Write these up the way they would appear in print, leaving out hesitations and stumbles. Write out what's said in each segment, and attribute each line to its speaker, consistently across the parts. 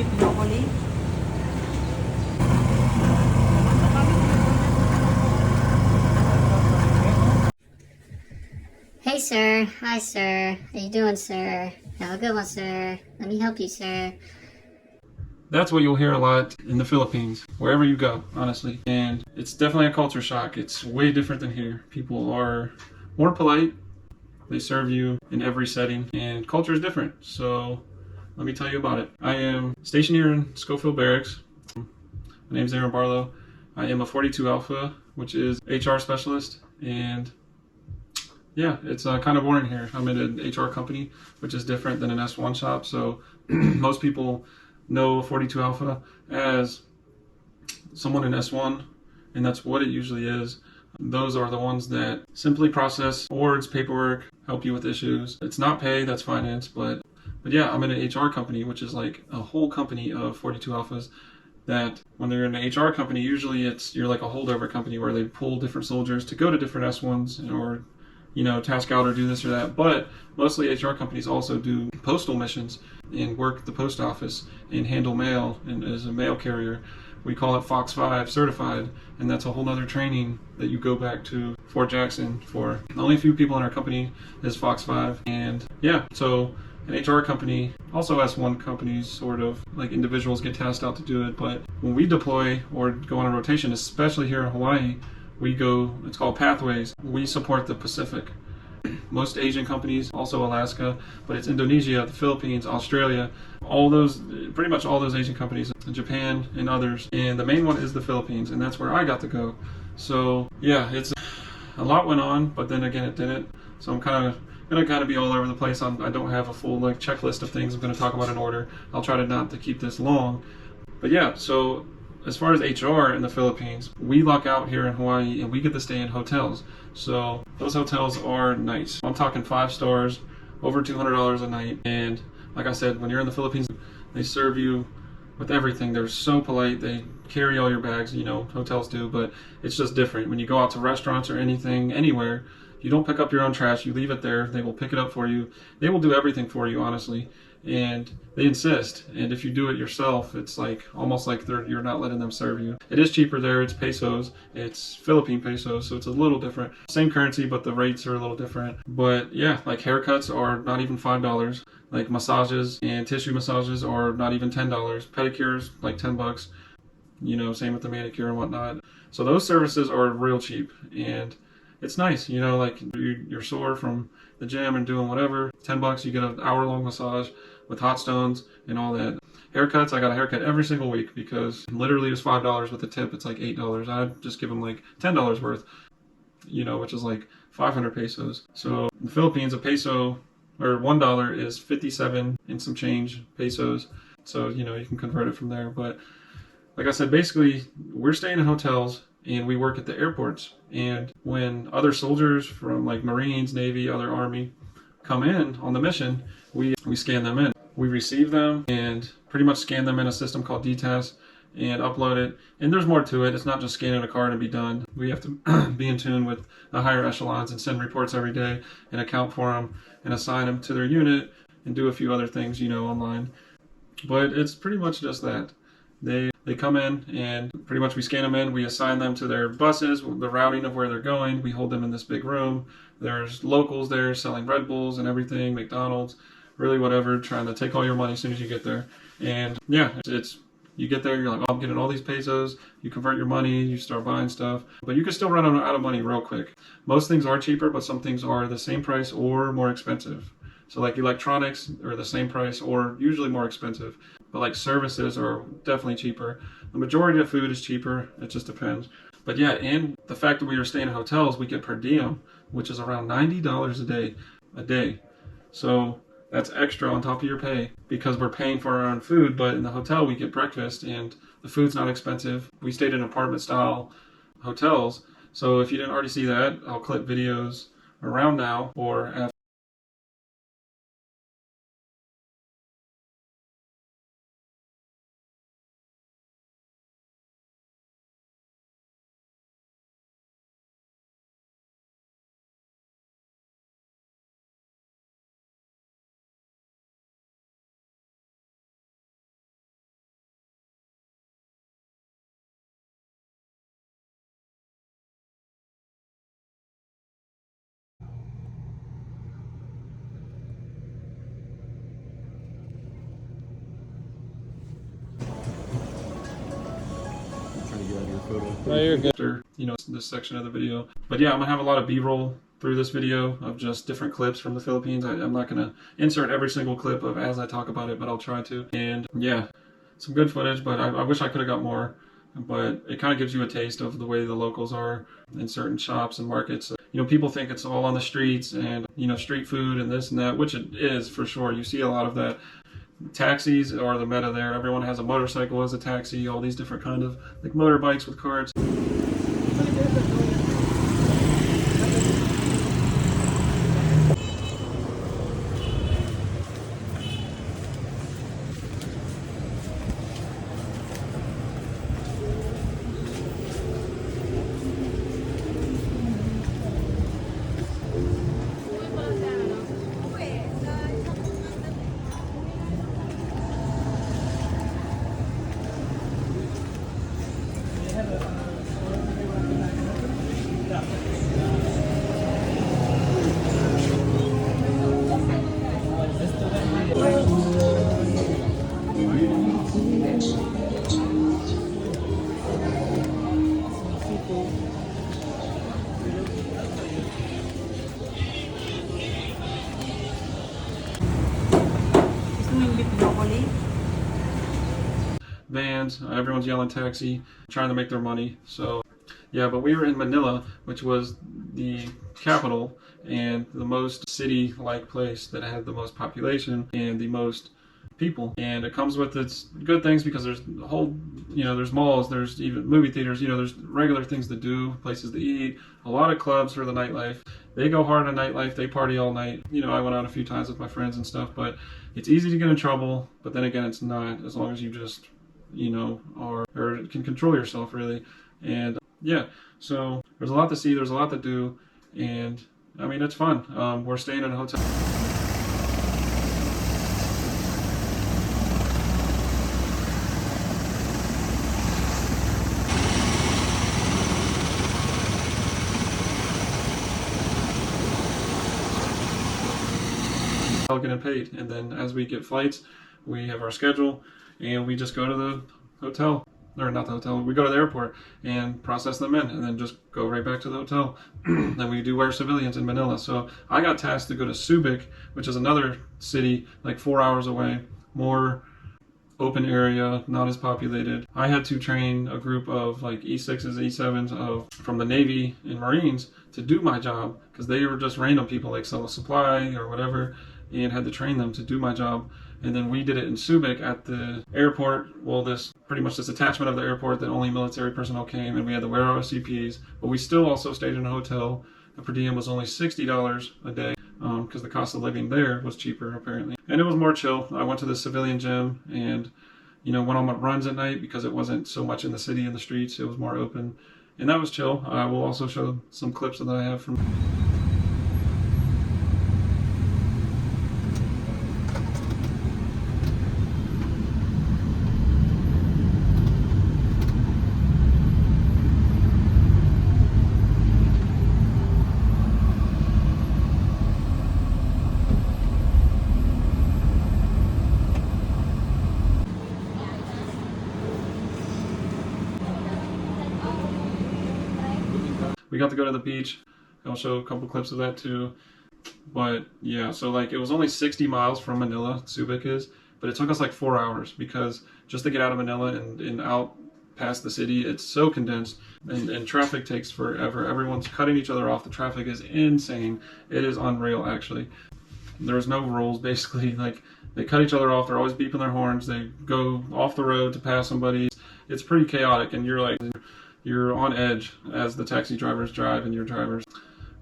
Speaker 1: with broccoli.
Speaker 2: Hey sir, hi sir, how you doing sir? Have a good one sir, let me help you sir.
Speaker 3: That's what you'll hear a lot in the Philippines, wherever you go, honestly. And it's definitely a culture shock. It's way different than here. People are more polite. They serve you in every setting, and culture is different. So let me tell you about it. I am stationed here in Schofield Barracks. My name is Aaron Barlow. I am a 42 Alpha, which is HR specialist, and yeah, it's kind of boring here. I'm in an HR company, which is different than an S1 shop. So most people know 42 Alpha as someone in S1, and that's what it usually is. Those are the ones that simply process boards, paperwork, help you with issues. It's not pay, that's finance, but yeah, I'm in an HR company, which is like a whole company of 42 Alphas. That when they're in an HR company, usually you're like a holdover company where they pull different soldiers to go to different S1s or task out or do this or that. But mostly HR companies also do postal missions and work at the post office and handle mail and as a mail carrier. We call it Fox 5 certified, and that's a whole other training that you go back to Fort Jackson for. The only few people in our company is Fox 5, and yeah, so an HR company, also S1 companies, sort of like individuals get tasked out to do it. But when we deploy or go on a rotation, especially here in Hawaii, we go, it's called Pathways. We support the Pacific. Most Asian companies, also Alaska, but it's Indonesia, the Philippines, Australia, all those, pretty much all those Asian companies, Japan and others. And the main one is the Philippines, and that's where I got to go. So yeah, it's a lot went on, but then again it didn't. So I'm gonna be all over the place. I don't have a full like checklist of things I'm gonna talk about in order. I'll try to not to keep this long. But yeah, so as far as HR in the Philippines, we luck out here in Hawaii and we get to stay in hotels. So those hotels are nice. I'm talking 5 stars, over $200 a night. And like I said, when you're in the Philippines, they serve you with everything. They're so polite. They carry all your bags, hotels do, but it's just different. When you go out to restaurants or anything, anywhere, you don't pick up your own trash. You leave it there. They will pick it up for you. They will do everything for you, honestly. And they insist. And if you do it yourself, it's like almost like you're not letting them serve you. It is cheaper there. It's pesos. It's Philippine pesos, so it's a little different. Same currency, but the rates are a little different. But yeah, like haircuts are not even $5. Like massages and tissue massages are not even $10. Pedicures like $10. Same with the manicure and whatnot. So those services are real cheap, and it's nice. Like you're sore from the gym and doing whatever. $10, you get an hour-long massage with hot stones and all that. Haircuts, I got a haircut every single week because literally it's $5 with a tip. It's like $8. I just give them like $10 worth, which is like 500 pesos. So in the Philippines, a peso or $1 is 57 and some change pesos. So you can convert it from there. But like I said, basically we're staying in hotels and we work at the airports. And when other soldiers from like Marines, Navy, other Army come in on the mission, we scan them in. We receive them and pretty much scan them in a system called DTAS and upload it. And there's more to it. It's not just scanning a card and be done. We have to be in tune with the higher echelons and send reports every day and account for them and assign them to their unit and do a few other things, online. But it's pretty much just that. They come in and pretty much we scan them in. We assign them to their buses, the routing of where they're going. We hold them in this big room. There's locals there selling Red Bulls and everything, McDonald's, really whatever, trying to take all your money as soon as you get there. And yeah, it's you get there, you're like, oh, I'm getting all these pesos. You convert your money, you start buying stuff, but you can still run out of money real quick. Most things are cheaper, but some things are the same price or more expensive. So like electronics are the same price or usually more expensive, but like services are definitely cheaper. The majority of food is cheaper. It just depends. But yeah, and the fact that we are staying in hotels, we get per diem, which is around $90 a day. So that's extra on top of your pay because we're paying for our own food, but in the hotel we get breakfast and the food's not expensive. We stayed in apartment style hotels. So if you didn't already see that, I'll clip videos around now or after.
Speaker 1: photo.
Speaker 3: No, you're good. After, this section of the video. But yeah, I'm gonna have a lot of B-roll through this video of just different clips from the Philippines. I'm not gonna insert every single clip of as I talk about it, but I'll try to. And yeah, some good footage, but I wish I could have got more. But it kind of gives you a taste of the way the locals are in certain shops and markets. People think it's all on the streets and, street food and this and that, which it is for sure. You see a lot of that. Taxis are the meta there. Everyone has a motorcycle as a taxi, all these different kind of like motorbikes with carts. Vans, everyone's yelling taxi, trying to make their money. So yeah, but we were in Manila, which was the capital and the most city-like place that had the most population and the most people. And it comes with its good things because there's a whole, there's malls, there's even movie theaters, there's regular things to do, places to eat, a lot of clubs for the nightlife. They go hard on nightlife, they party all night. I went out a few times with my friends and stuff, but it's easy to get in trouble, but then again, it's not, as long as you just, or can control yourself really. And yeah, so there's a lot to see, there's a lot to do, and I mean, it's fun. We're staying in a hotel. Getting paid, and then as we get flights, we have our schedule, and we just go to the hotel, or not the hotel, we go to the airport and process them in, and then just go right back to the hotel. Then we do wear civilians in Manila. So I got tasked to go to Subic, which is another city like 4 hours away, more open area, not as populated. I had to train a group of like E6s, E7s from the Navy and Marines to do my job, because they were just random people like sell a supply or whatever, and had to train them to do my job. And then we did it in Subic at the airport. Well, pretty much this attachment of the airport that only military personnel came, and we had to wear our CPs, but we still also stayed in a hotel. The per diem was only $60 a day, because the cost of living there was cheaper apparently. And it was more chill. I went to the civilian gym and, went on my runs at night because it wasn't so much in the city and the streets. It was more open, and that was chill. I will also show some clips that I have from. We got to go to the beach. I'll show a couple clips of that too. But yeah, so like it was only 60 miles from Manila, Subic is, but it took us like 4 hours because just to get out of Manila and out past the city, it's so condensed, and traffic takes forever. Everyone's cutting each other off. The traffic is insane. It is unreal actually. There's no rules basically. Like they cut each other off. They're always beeping their horns. They go off the road to pass somebody. It's pretty chaotic, and you're on edge as the taxi drivers drive and your drivers.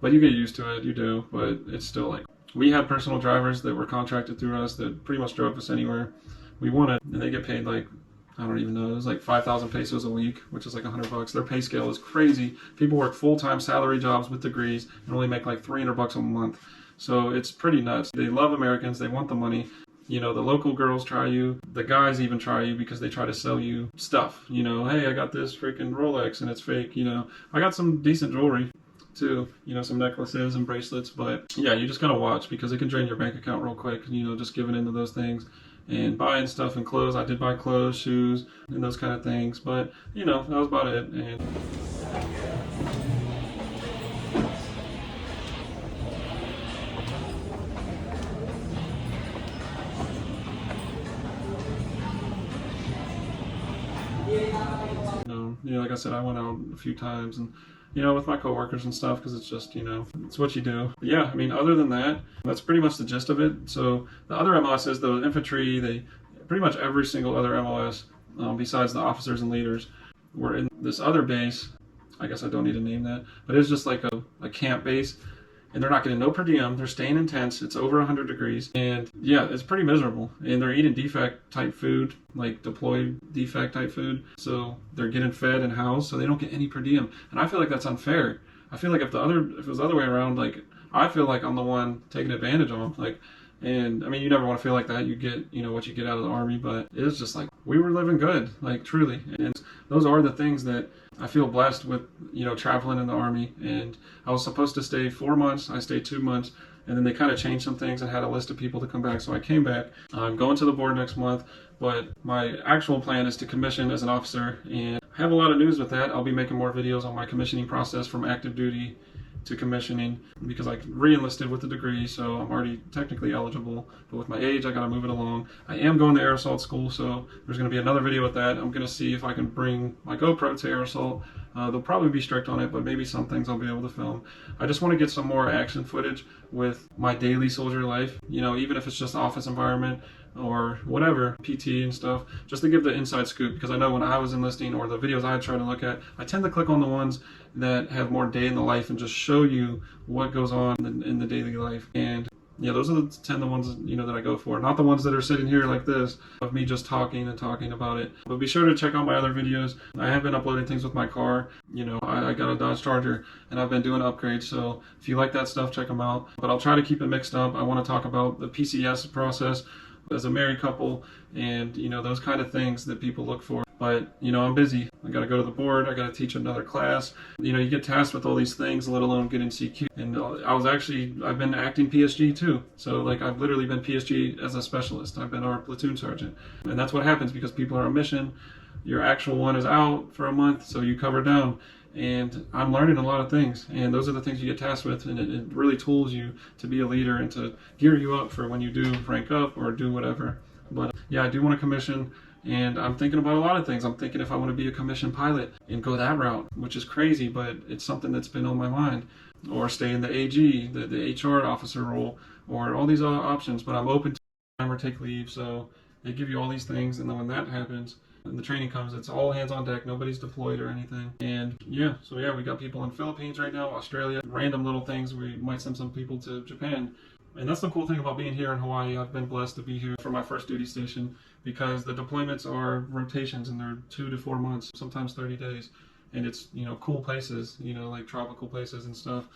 Speaker 3: But you get used to it, you do, but it's still like, we had personal drivers that were contracted through us that pretty much drove us anywhere we wanted, and they get paid like, I don't even know, it was like 5,000 pesos a week, which is like $100. Their pay scale is crazy. People work full-time salary jobs with degrees and only make like $300 a month. So it's pretty nuts. They love Americans, they want the money. The local girls try you, the guys even try you because they try to sell you stuff. Hey, I got this freaking Rolex and it's fake. I got some decent jewelry too, some necklaces and bracelets, but yeah, you just gotta watch because it can drain your bank account real quick, just giving into those things. and buying stuff and clothes. I did buy clothes, shoes, and those kind of things, but you know, that was about it. And you know, like I said, I went out a few times and, you know, with my coworkers and stuff, because it's just, you know, it's what you do. But yeah, I mean, other than that, that's pretty much the gist of it. So the other MOSs, the infantry, they pretty much every single other MOS, besides the officers and leaders, were in this other base. I guess I don't need to name that, but it's just like a camp base. And they're not getting no per diem. They're staying in tents. It's over 100 degrees. And yeah, it's pretty miserable. And they're eating defect type food, like deployed defect type food. So they're getting fed and housed, so they don't get any per diem. And I feel like that's unfair. I feel like if it was the other way around, like I feel like I'm the one taking advantage of them. Like, and I mean, you never want to feel like that. You get, you know, what you get out of the Army, but it's just like we were living good, like truly. And those are the things that I feel blessed with, you know, traveling in the Army. And I was supposed to stay 4 months. I stayed 2 months, and then they kind of changed some things and had a list of people to come back. So I came back. I'm going to the board next month, but my actual plan is to commission as an officer, and I have a lot of news with that. I'll be making more videos on my commissioning process from active duty to commissioning, because I re-enlisted with a degree, so I'm already technically eligible, but with my age I gotta move it along. I am going to air assault school, so there's going to be another video with that. I'm going to see if I can bring my GoPro to air assault. They'll probably be strict on it, but maybe some things I'll be able to film. I just want to get some more action footage with my daily soldier life, you know, even if it's just office environment or whatever, PT and stuff, just to give the inside scoop, because I know when I was enlisting, or the videos I try to look at, I tend to click on the ones that have more day in the life and just show you what goes on in the daily life. And yeah, those are the ones, you know, that I go for, not the ones that are sitting here like this of me just talking about it. But be sure to check out my other videos. I have been uploading things with my car. You know, I got a Dodge Charger and I've been doing upgrades, so if you like that stuff, check them out. But I'll try to keep it mixed up. I want to talk about the PCS process as a married couple, and you know, those kind of things that people look for. But you know, I'm busy. I got to go to the board. I got to teach another class. You know, you get tasked with all these things, let alone getting CQ. And I've been acting PSG too. So like, I've literally been PSG as a specialist. I've been our platoon sergeant, and that's what happens because people are on mission. Your actual one is out for a month, so you cover down. And I'm learning a lot of things, and those are the things you get tasked with, and it really tools you to be a leader and to gear you up for when you do rank up or do whatever. But yeah, I do want to commission, and I'm thinking about a lot of things. I'm thinking if I want to be a commissioned pilot and go that route, which is crazy, but it's something that's been on my mind. Or stay in the AG, the HR officer role, or all these other options. But I'm open to time or take leave, so they give you all these things, and then when that happens, and the training comes, it's all hands on deck. Nobody's deployed or anything. And yeah, so yeah, we got people in Philippines right now, Australia, random little things. We might send some people to Japan. And that's the cool thing about being here in Hawaii. I've been blessed to be here for my first duty station, because the deployments are rotations, and they're 2 to 4 months, sometimes 30 days. And it's, you know, cool places, you know, like tropical places and stuff.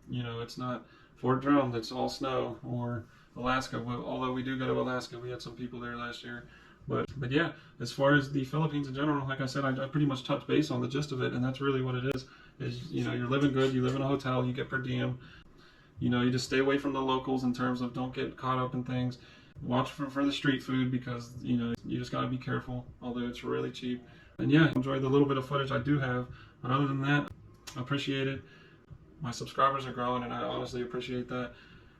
Speaker 3: You know, it's not Fort Drum that's all snow, or Alaska. Well, although we do go to Alaska, we had some people there last year. But yeah, as far as the Philippines in general, like I said, I pretty much touched base on the gist of it, and that's really what it is, you know, you're living good, you live in a hotel, you get per diem, you know, you just stay away from the locals in terms of don't get caught up in things, watch for the street food, because, you know, you just got to be careful, although it's really cheap. And yeah, enjoy the little bit of footage I do have, but other than that, I appreciate it. My subscribers are growing, and I honestly appreciate that,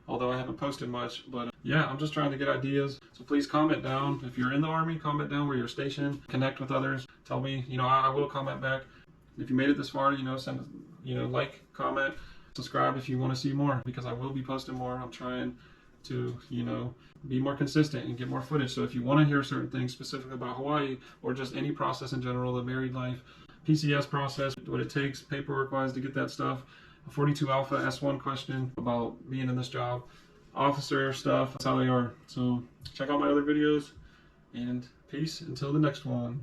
Speaker 3: although I haven't posted much. But yeah, I'm just trying to get ideas. So please comment down. If you're in the Army, comment down where you're stationed. Connect with others. Tell me, you know, I will comment back. If you made it this far, you know, send, you know, like, comment, subscribe if you want to see more, because I will be posting more. I'm trying to, you know, be more consistent and get more footage. So if you want to hear certain things specific about Hawaii, or just any process in general, the married life, PCS process, what it takes paperwork-wise to get that stuff, 42 Alpha S1 question about being in this job, officer stuff, that's how they are. So check out my other videos, and peace until the next one.